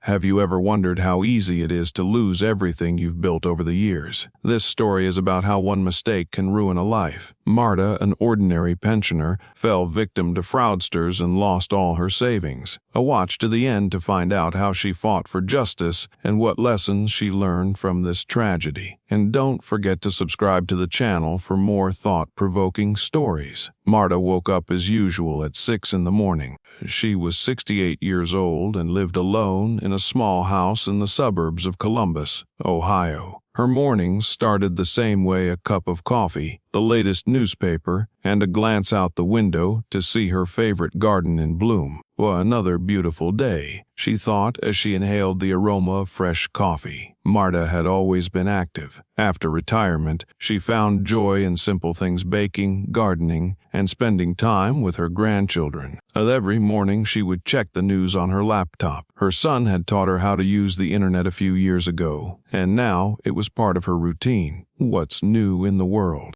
Have you ever wondered how easy it is to lose everything you've built over the years? This story is about how one mistake can ruin a life. Marta, an ordinary pensioner, fell victim to fraudsters and lost all her savings. Watch to the end to find out how she fought for justice and what lessons she learned from this tragedy. And don't forget to subscribe to the channel for more thought-provoking stories. Marta woke up as usual at 6 in the morning. She was 68 years old and lived alone in a small house in the suburbs of Columbus, Ohio. Her mornings started the same way: a cup of coffee, the latest newspaper, and a glance out the window to see her favorite garden in bloom. Well, another beautiful day, she thought as she inhaled the aroma of fresh coffee. Marta had always been active. After retirement, she found joy in simple things: baking, gardening, and spending time with her grandchildren. Every morning she would check the news on her laptop. Her son had taught her how to use the internet a few years ago, and now it was part of her routine. What's new in the world?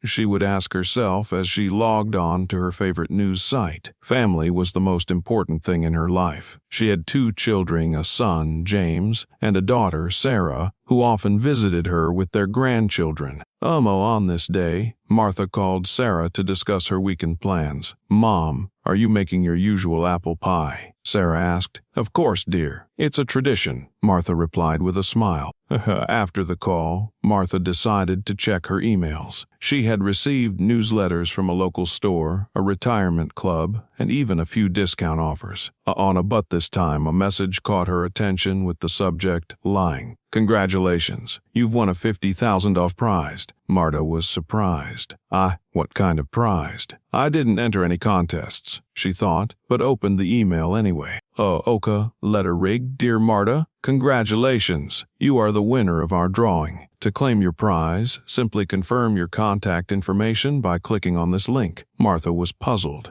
She would ask herself as she logged on to her favorite news site. Family was the most important thing in her life. She had 2 children, a son, James, and a daughter, Sarah, who often visited her with their grandchildren. On this day, Martha called Sarah to discuss her weekend plans. "Mom, are you making your usual apple pie?" Sarah asked. "Of course, dear. It's a tradition," Martha replied with a smile. After the call, Martha decided to check her emails. She had received newsletters from a local store, a retirement club, and even a few discount offers. But this time, a message caught her attention with the subject, "Lying. Congratulations, you've won a $50,000 prize." Marta was surprised. What kind of prize? "I didn't enter any contests," she thought, but opened the email anyway. Letter rig, Dear Marta, congratulations. You are the winner of our drawing. To claim your prize, simply confirm your contact information by clicking on this link. Martha was puzzled.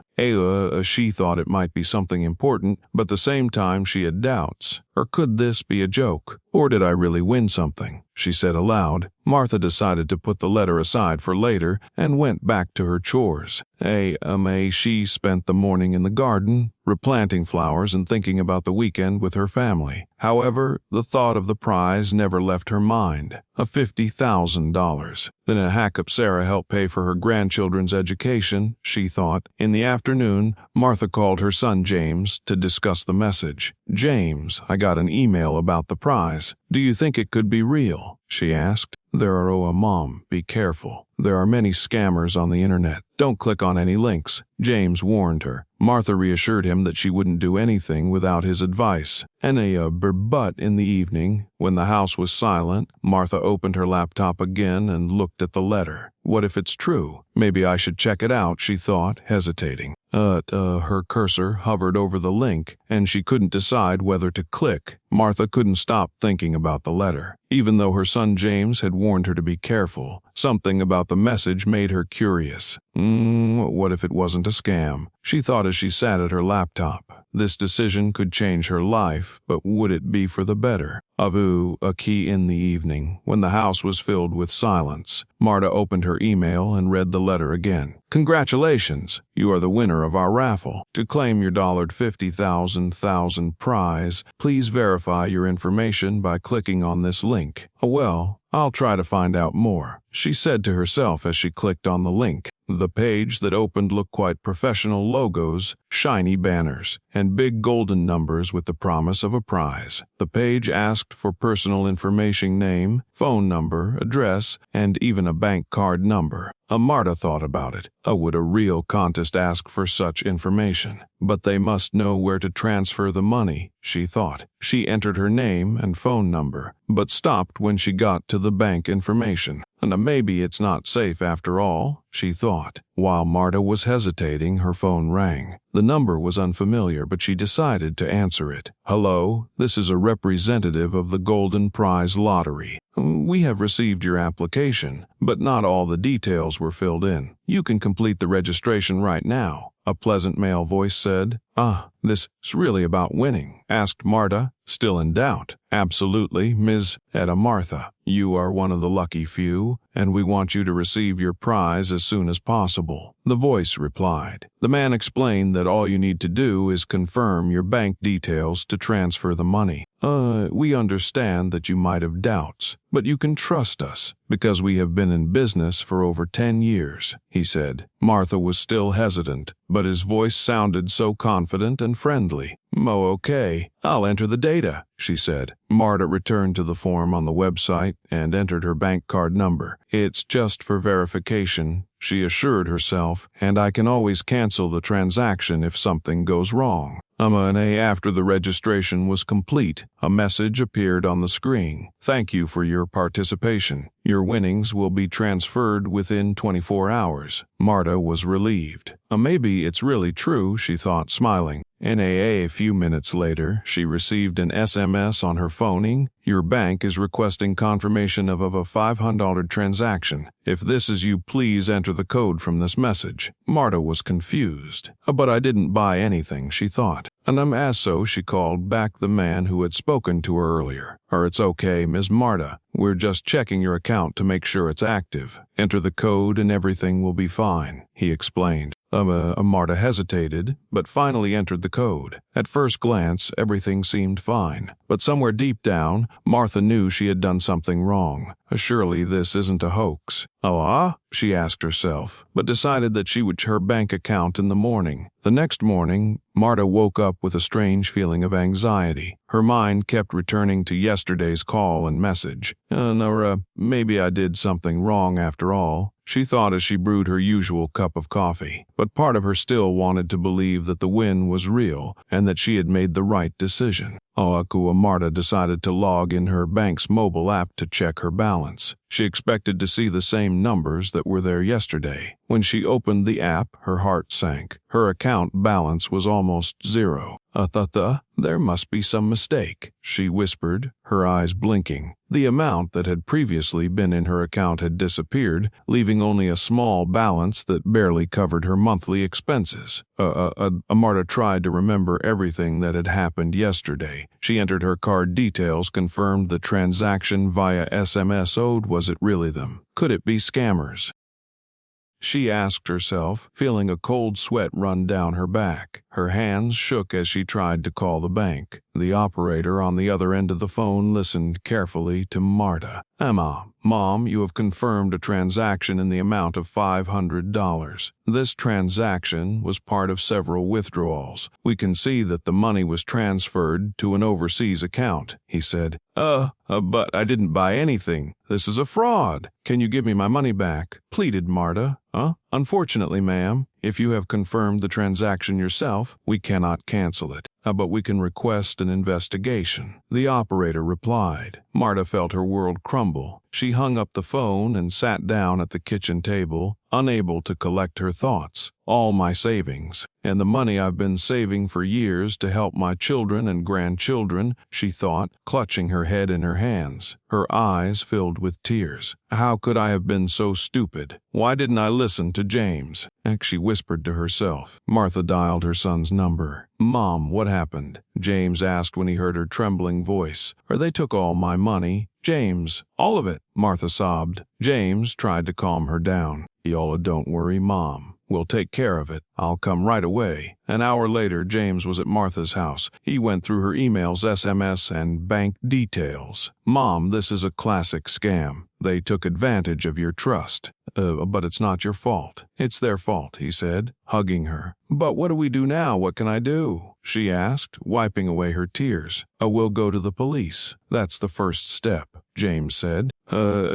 She thought it might be something important, but at the same time she had doubts. Or could this be a joke? Or did I really win something? She said aloud. Martha decided to put the letter aside for later and went back to her chores. She spent the morning in the garden, replanting flowers and thinking about the weekend with her family. However, the thought of the prize never left her mind. $50,000. Then a hack-up Sarah helped pay for her grandchildren's education, she thought. In the afternoon, Martha called her son James to discuss the message. "James, I got an email about the prize. Do you think it could be real?" she asked. Mom, be careful. There are many scammers on the internet. Don't click on any links," James warned her. Martha reassured him that she wouldn't do anything without his advice. But in the evening, when the house was silent, Martha opened her laptop again and looked at the letter. What if it's true? Maybe I should check it out, she thought, hesitating. Her cursor hovered over the link, and she couldn't decide whether to click. Martha couldn't stop thinking about the letter. Even though her son James had warned her to be careful, something about the message made her curious. What if it wasn't a scam? She thought as she sat at her laptop. This decision could change her life, but would it be for the better? A key in the evening, when the house was filled with silence, Marta opened her email and read the letter again. "Congratulations, you are the winner of our raffle. To claim your $50,000 prize, please verify your information by clicking on this link." I'll try to find out more, she said to herself as she clicked on the link. The page that opened looked quite professional: logos, shiny banners, and big golden numbers with the promise of a prize. The page asked for personal information: name, phone number, address, and even a bank card number. Marta thought about it. Would a real contest ask for such information? But they must know where to transfer the money, she thought. She entered her name and phone number, but stopped when she got to the bank information. Maybe it's not safe after all, she thought. While Marta was hesitating, her phone rang. The number was unfamiliar, but she decided to answer it. "Hello, this is a representative of the Golden Prize Lottery. We have received your application, but not all the details were filled in. You can complete the registration right now," a pleasant male voice said. This is really about winning?" asked Marta, still in doubt. "Absolutely, Ms. Martha. You are one of the lucky few, and we want you to receive your prize as soon as possible." the voice replied. The man explained that all you need to do is confirm your bank details to transfer the money. We understand that you might have doubts, but you can trust us because we have been in business for over 10 years, he said. Martha was still hesitant, but his voice sounded so confident and friendly. Okay, I'll enter the data, she said. Marta returned to the form on the website and entered her bank card number. It's just for verification, she assured herself, and I can always cancel the transaction if something goes wrong. After the registration was complete, a message appeared on the screen. Thank you for your participation. Your winnings will be transferred within 24 hours. Marta was relieved. Maybe it's really true, she thought, smiling. A few minutes later, she received an SMS on her phone. Your bank is requesting confirmation of a $500 transaction. If this is you, please enter the code from this message. Marta was confused. But I didn't buy anything, she thought. So she called back the man who had spoken to her earlier. It's okay, Ms. Marta. We're just checking your account to make sure it's active. Enter the code and everything will be fine, he explained. Marta hesitated, but finally entered the code. At first glance, everything seemed fine. But somewhere deep down, Martha knew she had done something wrong. Surely this isn't a hoax. She asked herself, but decided that she would check her bank account in the morning. The next morning, Marta woke up with a strange feeling of anxiety. Her mind kept returning to yesterday's call and message. Maybe I did something wrong after all, she thought as she brewed her usual cup of coffee. But part of her still wanted to believe that the win was real and that she had made the right decision. Marta decided to log in her bank's mobile app to check her balance. She expected to see the same numbers that were there yesterday. When she opened the app, her heart sank. Her account balance was almost zero. There must be some mistake, she whispered, her eyes blinking. The amount that had previously been in her account had disappeared, leaving only a small balance that barely covered her monthly expenses. Marta tried to remember everything that had happened yesterday. She entered her card details, confirmed the transaction via SMS. Was it really them? Could it be scammers? She asked herself, feeling a cold sweat run down her back. Her hands shook as she tried to call the bank. The operator on the other end of the phone listened carefully to Marta. Mom, you have confirmed a transaction in the amount of $500. This transaction was part of several withdrawals. We can see that the money was transferred to an overseas account, he said. But I didn't buy anything. This is a fraud. Can you give me my money back? Pleaded Marta. Unfortunately, ma'am, if you have confirmed the transaction yourself, we cannot cancel it. But we can request an investigation, the operator replied. Marta felt her world crumble. She hung up the phone and sat down at the kitchen table, unable to collect her thoughts. All my savings, and the money I've been saving for years to help my children and grandchildren, she thought, clutching her head in her hands. Her eyes filled with tears. How could I have been so stupid? Why didn't I listen to James? She whispered to herself. Martha dialed her son's number. Mom, what happened? James asked when he heard her trembling voice. They took all my money. James, all of it, Martha sobbed. James tried to calm her down. Yola, don't worry, Mom. We'll take care of it. I'll come right away. An hour later, James was at Martha's house. He went through her emails, SMS, and bank details. Mom, this is a classic scam. They took advantage of your trust. But it's not your fault. It's their fault, he said, hugging her. But what do we do now? What can I do? She asked, wiping away her tears. We'll go to the police. That's the first step, James said.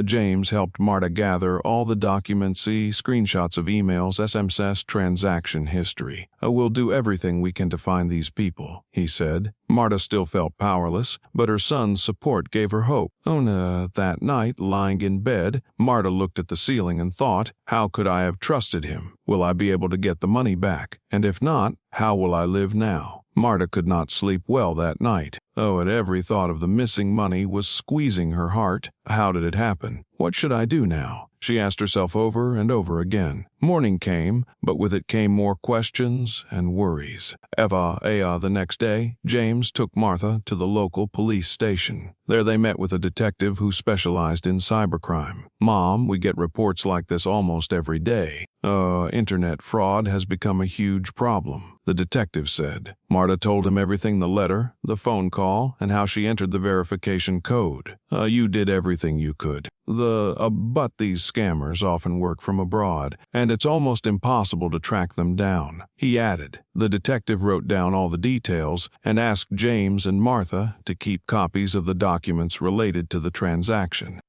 James helped Marta gather all the documents, screenshots of emails, SMS, transaction history. We'll do everything we can to find these people, he said. Marta still felt powerless, but her son's support gave her hope. That night, lying in bed, Marta looked at the ceiling and thought, how could I have trusted him? Will I be able to get the money back? And if not, how will I live now? Marta could not sleep well that night. At every thought of the missing money was squeezing her heart. How did it happen? What should I do now? She asked herself over and over again. Morning came, but with it came more questions and worries. The next day, James took Martha to the local police station. There they met with a detective who specialized in cybercrime. "Mom, we get reports like this almost every day. Internet fraud has become a huge problem," the detective said. Marta told him everything: the letter, the phone call, and how she entered the verification code. "You did everything you could. But these scammers often work from abroad, and it's almost impossible to track them down," he added. The detective wrote down all the details and asked James and Martha to keep copies of the documents related to the transaction.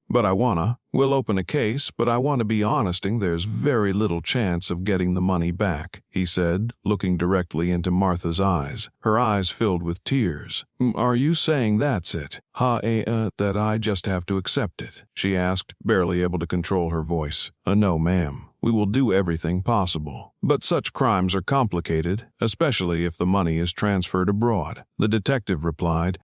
We'll open a case, but I want to be honest, there's very little chance of getting the money back," he said, looking directly into Martha's eyes. Her eyes filled with tears. "Are you saying that's it? That I just have to accept it?" she asked, barely able to control her voice. "No, ma'am. We will do everything possible. But such crimes are complicated, especially if the money is transferred abroad," the detective replied.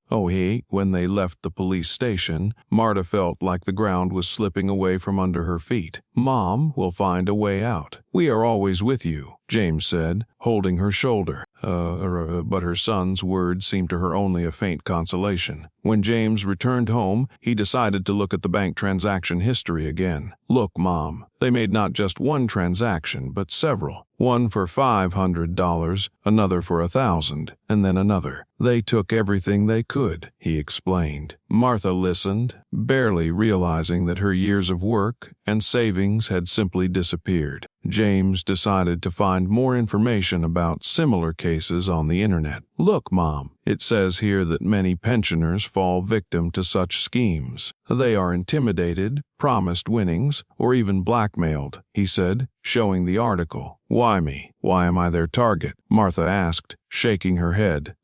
When they left the police station, Marta felt like the ground was slipping away from under her feet. "Mom, we'll find a way out. We are always with you," James said, holding her shoulder. But her son's words seemed to her only a faint consolation. When James returned home, he decided to look at the bank transaction history again. "Look, Mom, they made not just one transaction, but several. One for $500, another for $1,000, and then another. They took everything they could," he explained. Martha listened, barely realizing that her years of work and savings had simply disappeared. James decided to find more information about similar cases on the internet. "Look, Mom, it says here that many pensioners fall victim to such schemes. They are intimidated, promised winnings, or even blackmailed," he said, showing the article. "Why me? Why am I their target?" Martha asked, shaking her head.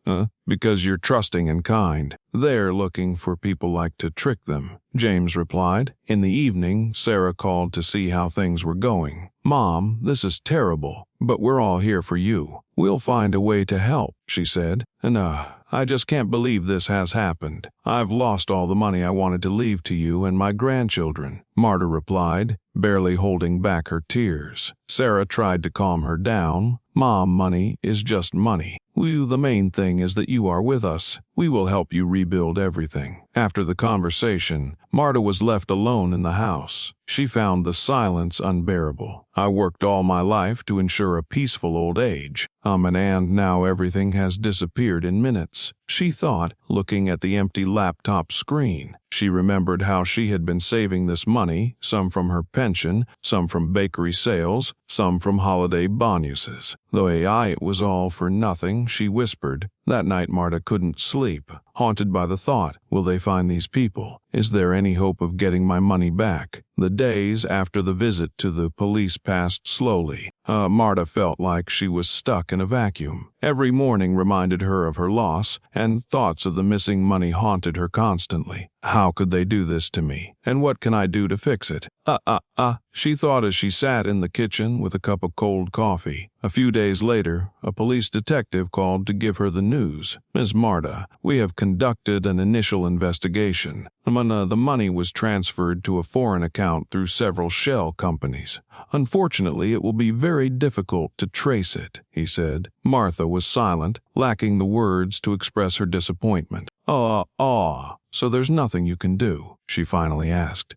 Because you're trusting and kind. They're looking for people like to trick them," James replied. In the evening, Sarah called to see how things were going. "Mom, this is terrible, but we're all here for you. We'll find a way to help," she said. I just can't believe this has happened. I've lost all the money I wanted to leave to you and my grandchildren," Marta replied, barely holding back her tears. Sarah tried to calm her down. "Mom, money is just money. The main thing is that you are with us. We will help you rebuild everything." After the conversation, Marta was left alone in the house. She found the silence unbearable. "I worked all my life to ensure a peaceful old age. And now everything has disappeared in minutes," she thought, looking at the empty laptop screen. She remembered how she had been saving this money, some from her pension, some from bakery sales, some from holiday bonuses. It was all for nothing, she whispered. That night Marta couldn't sleep, haunted by the thought, will they find these people? Is there any hope of getting my money back? The days after the visit to the police passed slowly. Marta felt like she was stuck in a vacuum. Every morning reminded her of her loss, and thoughts of the missing money haunted her constantly. How could they do this to me? And what can I do to fix it? She thought as she sat in the kitchen with a cup of cold coffee. A few days later, a police detective called to give her the news. "Ms. Marta, we have conducted an initial investigation. The money was transferred to a foreign account through several shell companies. Unfortunately, it will be very difficult to trace it," he said. Martha was silent, lacking the words to express her disappointment. So there's nothing you can do?" she finally asked.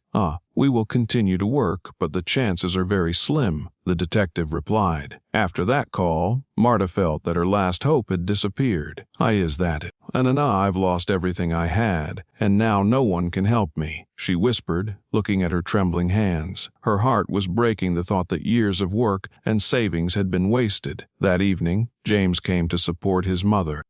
We will continue to work, but the chances are very slim," the detective replied. After that call, Marta felt that her last hope had disappeared. "Is that it? I've lost everything I had, and now no one can help me," she whispered, looking at her trembling hands. Her heart was breaking the thought that years of work and savings had been wasted. That evening, James came to support his mother.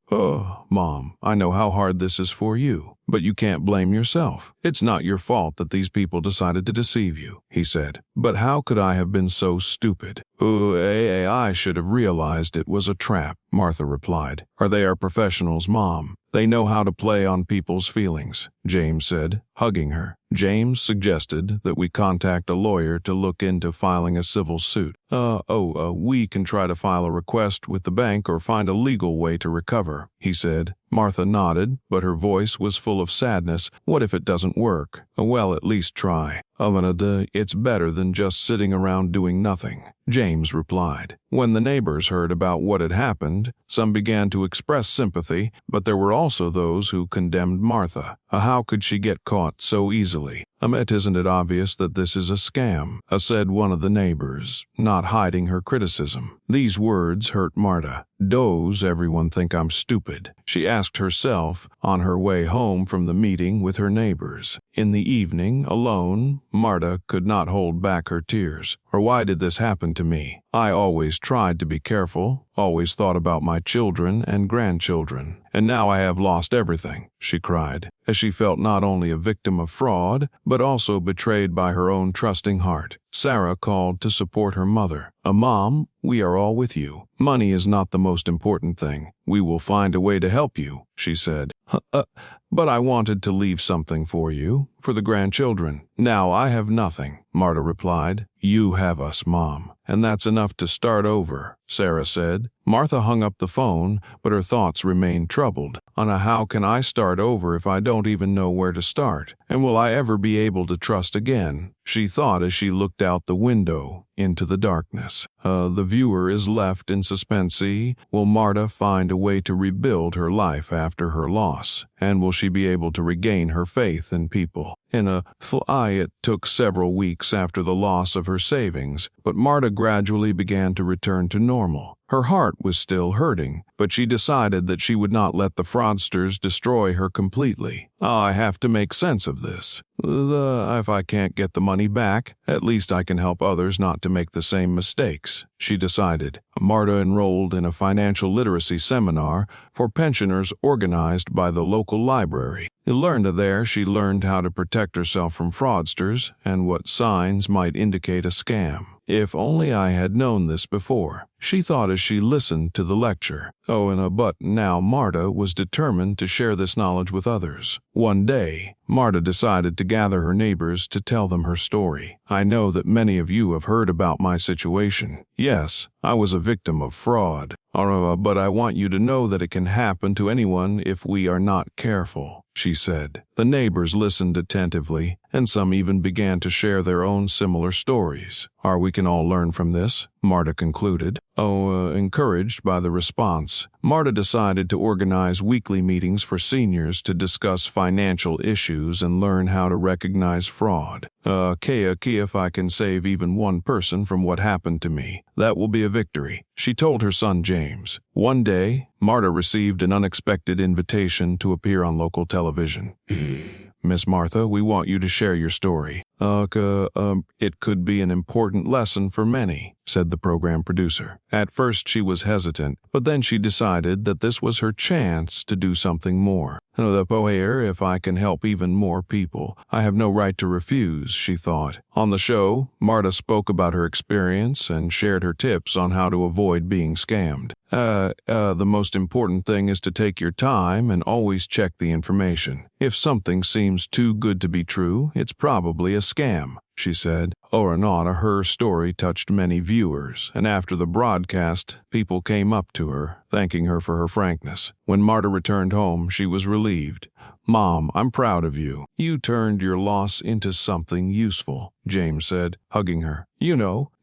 Mom, I know how hard this is for you, but you can't blame yourself. It's not your fault that these people decided to deceive you," he said. "But how could I have been so stupid?" I should have realized it was a trap," Martha replied. "They are professionals, Mom. They know how to play on people's feelings," James said, hugging her. James suggested that we contact a lawyer to look into filing a civil suit. We can try to file a request with the bank or find a legal way to recover, he said. Martha nodded, but her voice was full of sadness. What if it doesn't work? Well, at least try. It's better than just sitting around doing nothing, James replied. When the neighbors heard about what had happened, some began to express sympathy, but there were also those who condemned Martha. How could she get caught so easily? Isn't it obvious that this is a scam? Said one of the neighbors, not hiding her criticism. These words hurt Marta. Does everyone think I'm stupid? She asked herself on her way home from the meeting with her neighbors. In the evening, alone, Marta could not hold back her tears. Or why did this happen to me? I always tried to be careful, always thought about my children and grandchildren, and now I have lost everything, she cried, as she felt not only a victim of fraud, but also betrayed by her own trusting heart. Sarah called to support her mother. Mom, we are all with you. Money is not the most important thing. We will find a way to help you, she said. But I wanted to leave something for you, for the grandchildren. Now I have nothing, Marta replied. You have us, Mom, and that's enough to start over, Sarah said. Martha hung up the phone, but her thoughts remained troubled. How can I start over if I don't even know where to start? And will I ever be able to trust again? She thought as she looked out the window into the darkness. The viewer is left in suspense. Will Marta find a way to rebuild her life after her loss? And will she be able to regain her faith in people? It took several weeks after the loss of her savings, but Marta gradually began to return to normal. Her heart was still hurting, but she decided that she would not let the fraudsters destroy her completely. I have to make sense of this. If I can't get the money back, at least I can help others not to make the same mistakes, she decided. Marta enrolled in a financial literacy seminar for pensioners organized by the local library. She learned how to protect herself from fraudsters and what signs might indicate a scam. If only I had known this before, she thought as she listened to the lecture. But now Marta was determined to share this knowledge with others. One day, Marta decided to gather her neighbors to tell them her story. I know that many of you have heard about my situation. Yes, I was a victim of fraud. But I want you to know that it can happen to anyone if we are not careful, she said. The neighbors listened attentively, and some even began to share their own similar stories. We can all learn from this, Marta concluded. Encouraged by the response, Marta decided to organize weekly meetings for seniors to discuss financial issues and learn how to recognize fraud. If I can save even one person from what happened to me, that will be a victory, she told her son James. One day, Marta received an unexpected invitation to appear on local television. Miss Martha, we want you to share your story. It could be an important lesson for many, said the program producer. At first she was hesitant, but then she decided that this was her chance to do something more. If I can help even more people, I have no right to refuse, she thought. On the show, Marta spoke about her experience and shared her tips on how to avoid being scammed. The most important thing is to take your time and always check the information. If something seems too good to be true, it's probably a scam, she said. Her story touched many viewers, and after the broadcast, people came up to her, thanking her for her frankness. When Marta returned home, she was relieved. Mom, I'm proud of you. You turned your loss into something useful, James said, hugging her.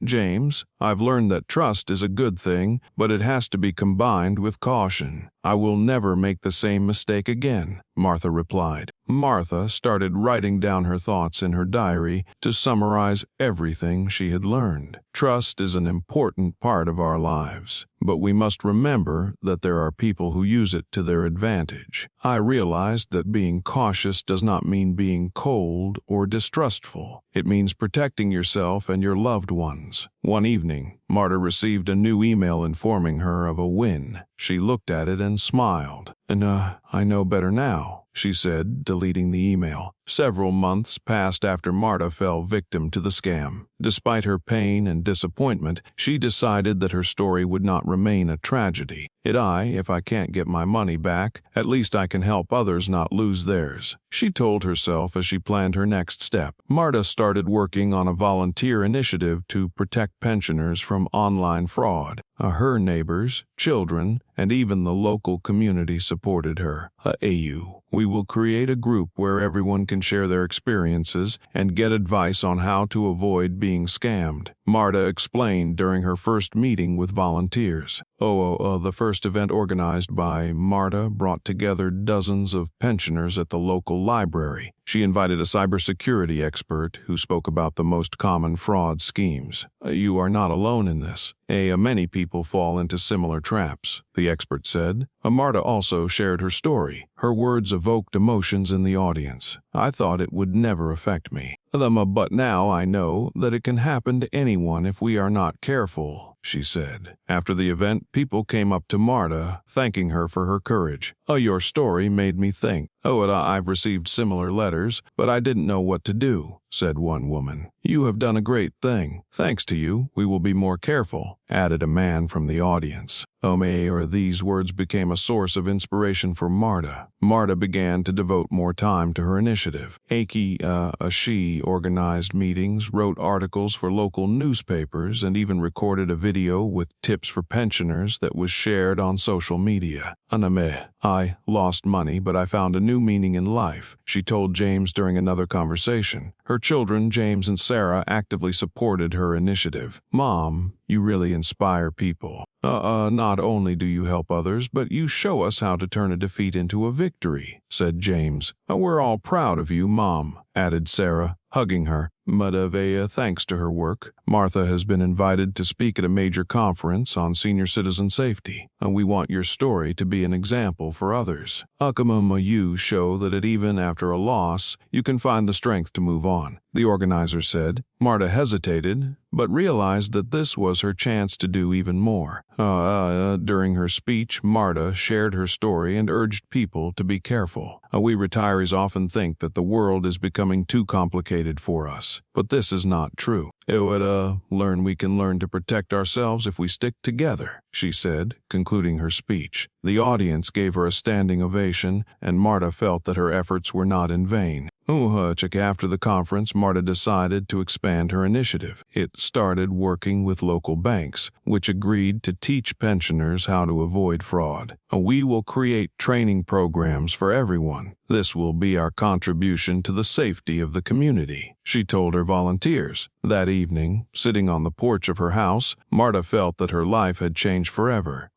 James, I've learned that trust is a good thing, but it has to be combined with caution. I will never make the same mistake again, Martha replied. Martha started writing down her thoughts in her diary to summarize everything she had learned. Trust is an important part of our lives, but we must remember that there are people who use it to their advantage. I realized that being cautious does not mean being cold or distrustful. It means protecting yourself and your loved ones. One evening, Marta received a new email informing her of a win. She looked at it and smiled. I know better now, she said, deleting the email. Several months passed after Marta fell victim to the scam. Despite her pain and disappointment, she decided that her story would not remain a tragedy. If I can't get my money back, at least I can help others not lose theirs, she told herself as she planned her next step. Marta started working on a volunteer initiative to protect pensioners from online fraud. Her neighbors, children, and even the local community supported her. We will create a group where everyone can share their experiences and get advice on how to avoid being scammed, Marta explained during her first meeting with volunteers. The first event organized by Marta brought together dozens of pensioners at the local library. She invited a cybersecurity expert who spoke about the most common fraud schemes. You are not alone in this. Many people fall into similar traps, the expert said. Marta also shared her story. Her words evoked emotions in the audience. I thought it would never affect me. But now I know that it can happen to anyone if we are not careful, she said. After the event, people came up to Marta, thanking her for her courage. Your story made me think. I've received similar letters, but I didn't know what to do, said one woman. You have done a great thing. Thanks to you, we will be more careful, added a man from the audience. These words became a source of inspiration for Marta. Marta began to devote more time to her initiative. She organized meetings, wrote articles for local newspapers, and even recorded a video with tips for pensioners that was shared on social media. I lost money, but I found a new meaning in life, she told James during another conversation. Her children, James and Sarah, actively supported her initiative. Mom, you really inspire people. Not only do you help others, but you show us how to turn a defeat into a victory, said James. We're all proud of you, Mom, added Sarah, hugging her. Thanks to her work, Martha has been invited to speak at a major conference on senior citizen safety. We want your story to be an example for others. You show that even after a loss, you can find the strength to move on, the organizer said. Marta hesitated, but realized that this was her chance to do even more. During her speech, Marta shared her story and urged people to be careful. We retirees often think that the world is becoming too complicated for us, but this is not true. We can learn to protect ourselves if we stick together, she said, concluding her speech. The audience gave her a standing ovation, and Marta felt that her efforts were not in vain. After the conference, Marta decided to expand her initiative. It started working with local banks, which agreed to teach pensioners how to avoid fraud. We will create training programs for everyone. This will be our contribution to the safety of the community, she told her volunteers. That evening, sitting on the porch of her house, Marta felt that her life had changed forever.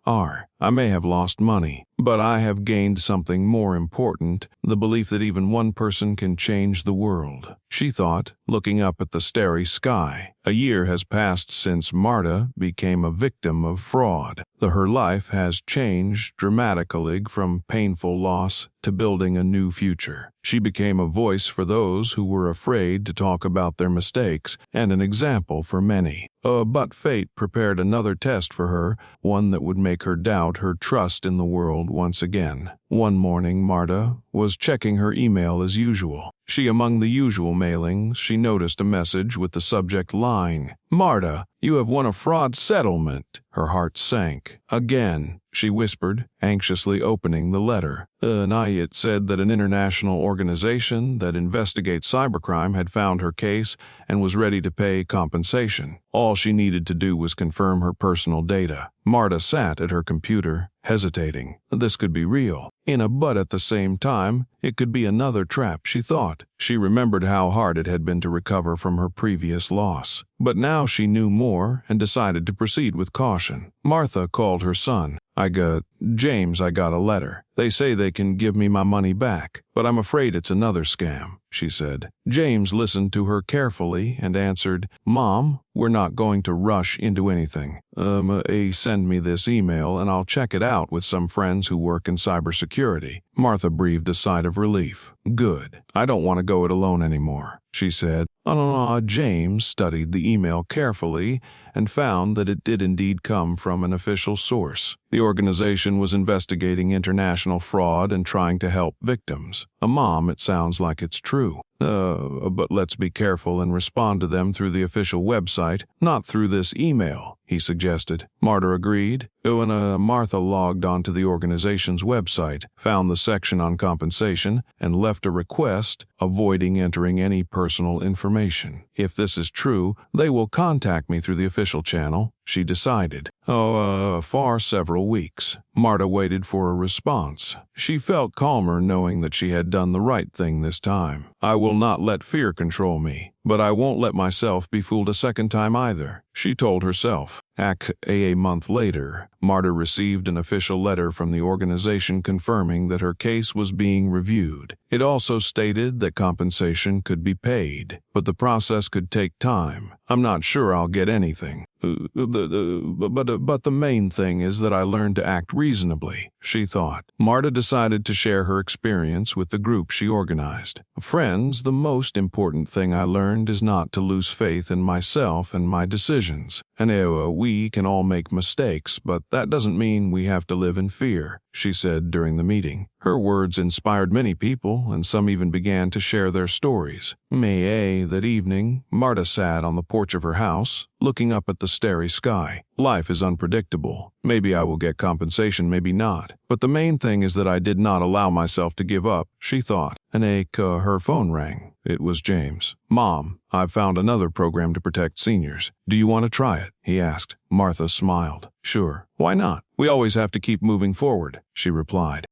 I may have lost money, but I have gained something more important, the belief that even one person can change the world, she thought, looking up at the starry sky. A year has passed since Marta became a victim of fraud. Her life has changed dramatically from painful loss to building a new future. She became a voice for those who were afraid to talk about their mistakes and an example for many. But fate prepared another test for her, one that would make her doubt her trust in the world once again. One morning, Marta was checking her email as usual. Among the usual mailings, she noticed a message with the subject line, "Marta, you have won a fraud settlement." Her heart sank. Again, she whispered, anxiously opening the letter. It said that an international organization that investigates cybercrime had found her case and was ready to pay compensation. All she needed to do was confirm her personal data. Marta sat at her computer, hesitating. This could be real. But at the same time, it could be another trap, she thought. She remembered how hard it had been to recover from her previous loss. But now she knew more and decided to proceed with caution. Martha called her son. James, I got a letter. They say they can give me my money back, but I'm afraid it's another scam, she said. James listened to her carefully and answered, Mom, we're not going to rush into anything. Send me this email and I'll check it out with some friends who work in cybersecurity. Martha breathed a sigh of relief. Good. I don't want to go it alone anymore, she said. James studied the email carefully and found that it did indeed come from an official source. The organization was investigating international fraud and trying to help victims. Mom, it sounds like it's true. But let's be careful and respond to them through the official website, not through this email, he suggested. Marta agreed. When Martha logged onto the organization's website, found the section on compensation, and left a request, avoiding entering any personal information. If this is true, they will contact me through the official channel, she decided. For several weeks. Marta waited for a response. She felt calmer knowing that she had done the right thing this time. I will not let fear control me, but I won't let myself be fooled a second time either, she told herself. A month later, Marta received an official letter from the organization confirming that her case was being reviewed. It also stated that compensation could be paid, but the process could take time. I'm not sure I'll get anything. But the main thing is that I learned to act reasonably, she thought. Marta decided to share her experience with the group she organized. Friends, the most important thing I learned is not to lose faith in myself and my decisions. And we can all make mistakes, but that doesn't mean we have to live in fear, she said during the meeting. Her words inspired many people, and some even began to share their stories. That evening, Marta sat on the porch of her house, looking up at the starry sky. Life is unpredictable. Maybe I will get compensation, maybe not. But the main thing is that I did not allow myself to give up, she thought. Her phone rang. It was James. Mom, I've found another program to protect seniors. Do you want to try it? He asked. Martha smiled. Sure. Why not? We always have to keep moving forward, she replied.